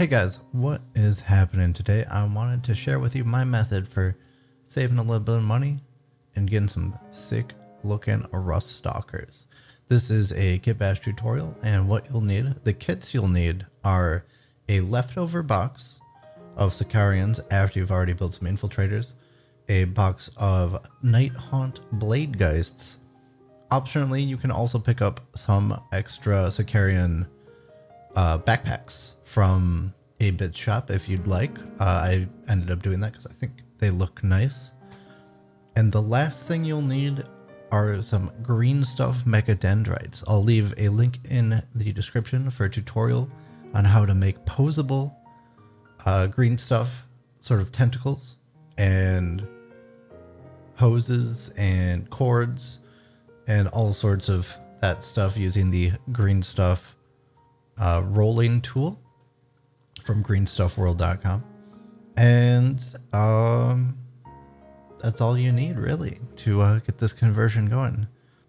Hey guys, what is happening today? I wanted to share with you my method for saving a little bit of money and getting some sick looking Ruststalkers. This is a Kitbash tutorial, and what you'll need, the kits you'll need are a leftover box of Sicarians after you've already built some Infiltrators, a box of Nighthaunt Bladegeists. Optionally, you can also pick up some extra Sicarian backpacks from a bit shop if you'd like. I ended up doing that because I think they look nice. And the last thing you'll need are some green stuff mechadendrites. I'll leave a link in the description for a tutorial on how to make posable green stuff, sort of tentacles and hoses and cords and all sorts of that stuff using the green stuff rolling tool from greenstuffworld.com. And that's all you need really to get this conversion going.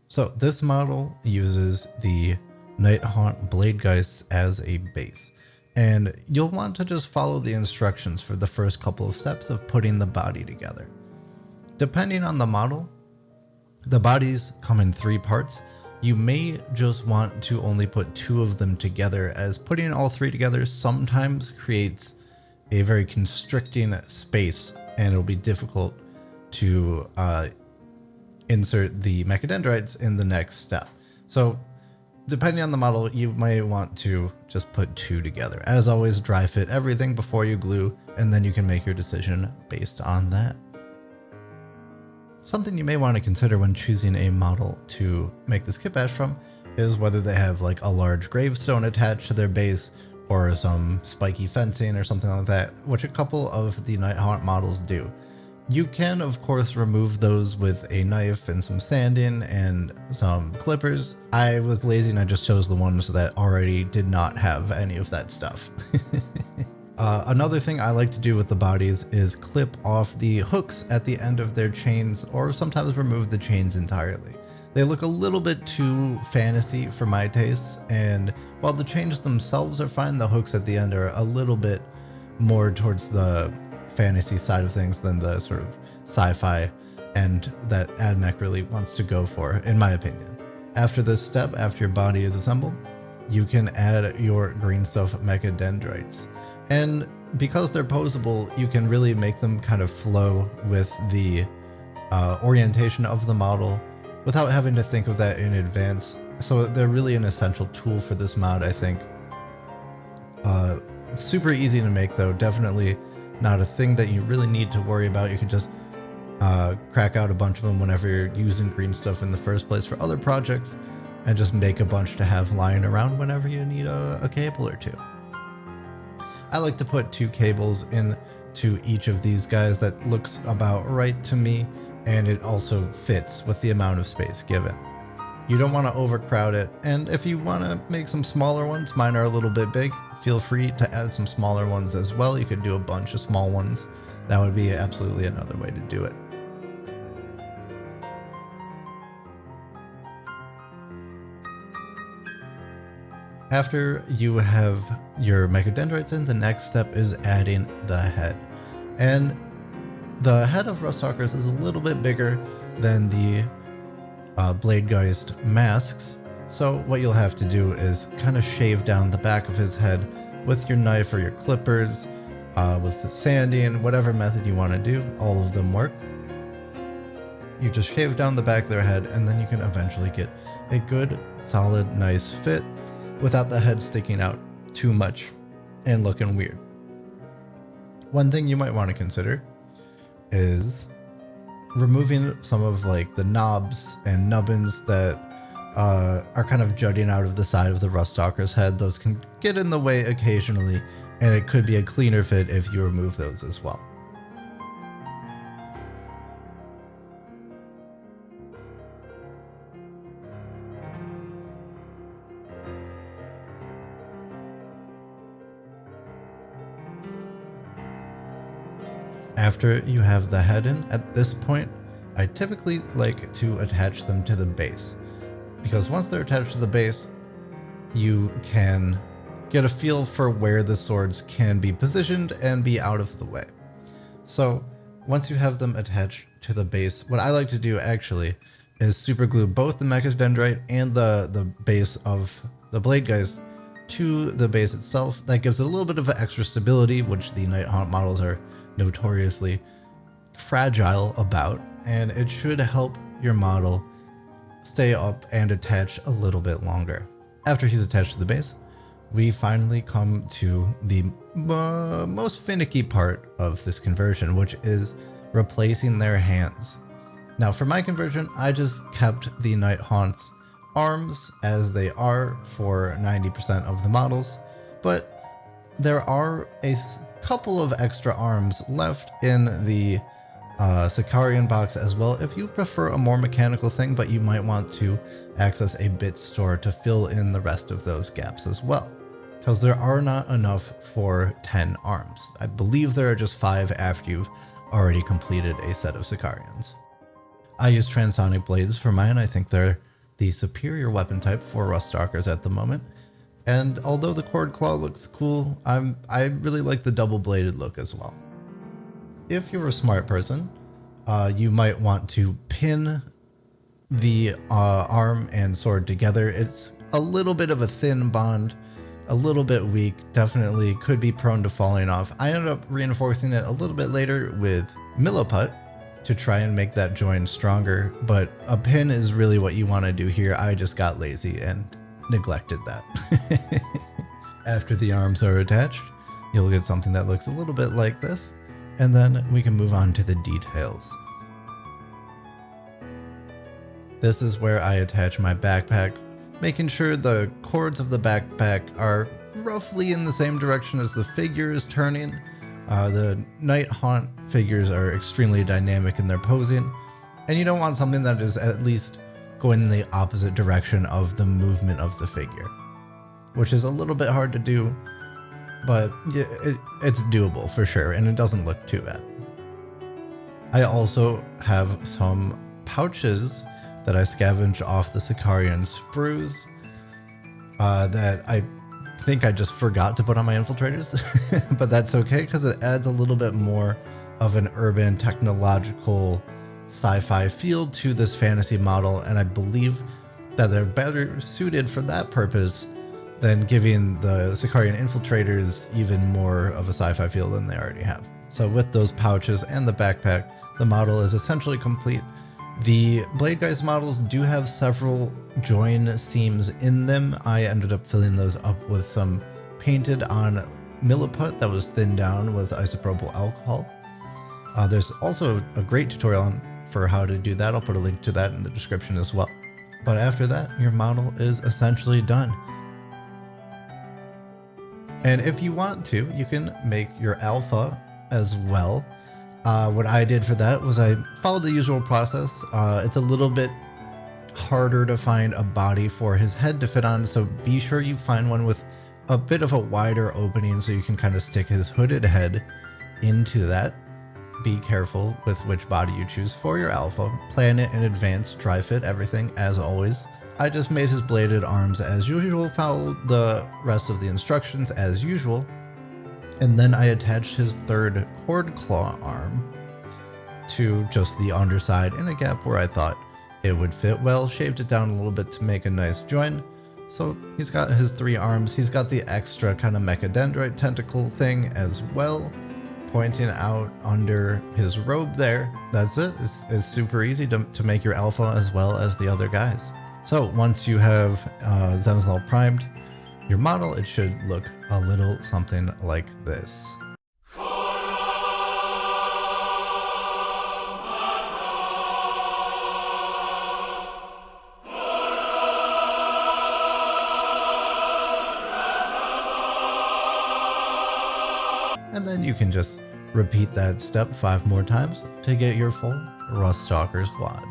So this model uses the Nighthaunt Bladegeists as a base, and you'll want to just follow the instructions for the first couple of steps of putting the body together. Depending on the model, the bodies come in 3 parts. You may just want to only put 2 of them together, as putting all 3 together sometimes creates a very constricting space and it'll be difficult to insert the mechadendrites in the next step. So depending on the model, you may want to just put 2 together. As always, dry fit everything before you glue, and then you can make your decision based on that. Something you may want to consider when choosing a model to make this kitbash from is whether they have like a large gravestone attached to their base or some spiky fencing or something like that, which a couple of the Nighthaunt models do. You can, of course, remove those with a knife and some sanding and some clippers. I was lazy and I just chose the ones that already did not have any of that stuff. Another thing I like to do with the bodies is clip off the hooks at the end of their chains, or sometimes remove the chains entirely. They look a little bit too fantasy for my tastes, and while the chains themselves are fine, the hooks at the end are a little bit more towards the fantasy side of things than the sort of sci-fi and that AdMech really wants to go for, in my opinion. After this step, after your body is assembled, you can add your green stuff mechadendrites. And because they're posable, you can really make them kind of flow with the orientation of the model without having to think of that in advance. So they're really an essential tool for this mod, I think. Super easy to make though, definitely not a thing that you really need to worry about. You can just crack out a bunch of them whenever you're using green stuff in the first place for other projects, and just make a bunch to have lying around whenever you need a cable or 2. I like to put 2 cables into each of these guys. That looks about right to me, and it also fits with the amount of space given. You don't want to overcrowd it, and if you want to make some smaller ones, mine are a little bit big, feel free to add some smaller ones as well. You could do a bunch of small ones. That would be absolutely another way to do it. After you have your mechadendrites in, the next step is adding the head. And the head of Ruststalkers is a little bit bigger than the Bladegeist masks. So what you'll have to do is kind of shave down the back of his head with your knife or your clippers, with the sanding, whatever method you want to do. All of them work. You just shave down the back of their head, and then you can eventually get a good, solid, nice fit without the head sticking out too much and looking weird. One thing you might want to consider is removing some of like the knobs and nubbins that are kind of jutting out of the side of the Ruststalker's head. Those can get in the way occasionally, and it could be a cleaner fit if you remove those as well. After you have the head in, at this point, I typically like to attach them to the base, because once they're attached to the base, you can get a feel for where the swords can be positioned and be out of the way. So once you have them attached to the base, what I like to do actually is super glue both the Mechadendrite and the base of the Bladegeist to the base itself. That gives it a little bit of extra stability, which the Nighthaunt models are notoriously fragile about, and it should help your model stay up and attach a little bit longer. After he's attached to the base, we finally come to the most finicky part of this conversion, which is replacing their hands. Now for my conversion, I just kept the Nighthaunt's arms as they are for 90% of the models, but there are a couple of extra arms left in the Sicarian box as well, if you prefer a more mechanical thing, but you might want to access a bit store to fill in the rest of those gaps as well, because there are not enough for 10 arms. I believe there are just 5 after you've already completed a set of Sicarians. I use transonic blades for mine. I think they're the superior weapon type for Ruststalkers at the moment, and although the cord claw looks cool, I really like the double-bladed look as well. If you're a smart person, you might want to pin the arm and sword together. It's a little bit of a thin bond, a little bit weak, definitely could be prone to falling off. I ended up reinforcing it a little bit later with milliput to try and make that join stronger, but a pin is really what you want to do here. I just got lazy and neglected that. After the arms are attached, you'll get something that looks a little bit like this, and then we can move on to the details. This is where I attach my backpack, making sure the cords of the backpack are roughly in the same direction as the figure is turning. The Nighthaunt figures are extremely dynamic in their posing, and you don't want something that is at least going in the opposite direction of the movement of the figure, which is a little bit hard to do, but it's doable for sure, and it doesn't look too bad. I also have some pouches that I scavenged off the Sicarian sprues that I think I just forgot to put on my Infiltrators, but that's okay because it adds a little bit more of an urban technological sci-fi feel to this fantasy model, and I believe that they're better suited for that purpose than giving the Sicarian Infiltrators even more of a sci-fi feel than they already have. So with those pouches and the backpack, the model is essentially complete. The Bladegeist models do have several join seams in them. I ended up filling those up with some painted on milliput that was thinned down with isopropyl alcohol. There's also a great tutorial for how to do that. I'll put a link to that in the description as well. But after that, your model is essentially done. And if you want to, you can make your alpha as well. What I did for that was I followed the usual process. It's a little bit harder to find a body for his head to fit on, so be sure you find one with a bit of a wider opening so you can kind of stick his hooded head into that. Be careful with which body you choose for your alpha. Plan it in advance, dry fit everything as always. I just made his bladed arms as usual, followed the rest of the instructions as usual, and then I attached his third cord claw arm to just the underside in a gap where I thought it would fit well, shaved it down a little bit to make a nice join. So he's got his 3 arms, he's got the extra kind of Mechadendrite tentacle thing as well, pointing out under his robe there. That's it. It's super easy to make your alpha as well as the other guys. So once you have Zenithal primed your model, it should look a little something like this. And then you can just repeat that step 5 more times to get your full Ruststalker squad.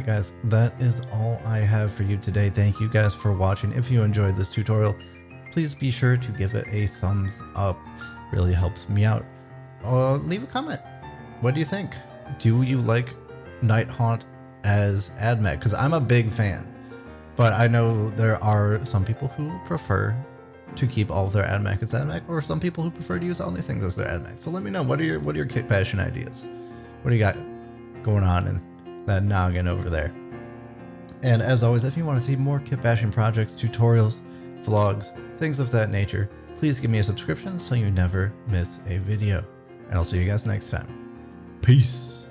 Alright guys, that is all I have for you today. Thank you guys for watching. If you enjoyed this tutorial, please be sure to give it a thumbs up. Really helps me out. Leave a comment. What do you think? Do you like Nighthaunt as AdMech? Because I'm a big fan, but I know there are some people who prefer to keep all of their AdMech as AdMech, or some people who prefer to use only things as their AdMech. So let me know, what are your Kitbash ideas? What do you got going on in that noggin over there? And as always, if you want to see more Kitbashing projects, tutorials, vlogs, things of that nature, please give me a subscription so you never miss a video. And I'll see you guys next time. Peace.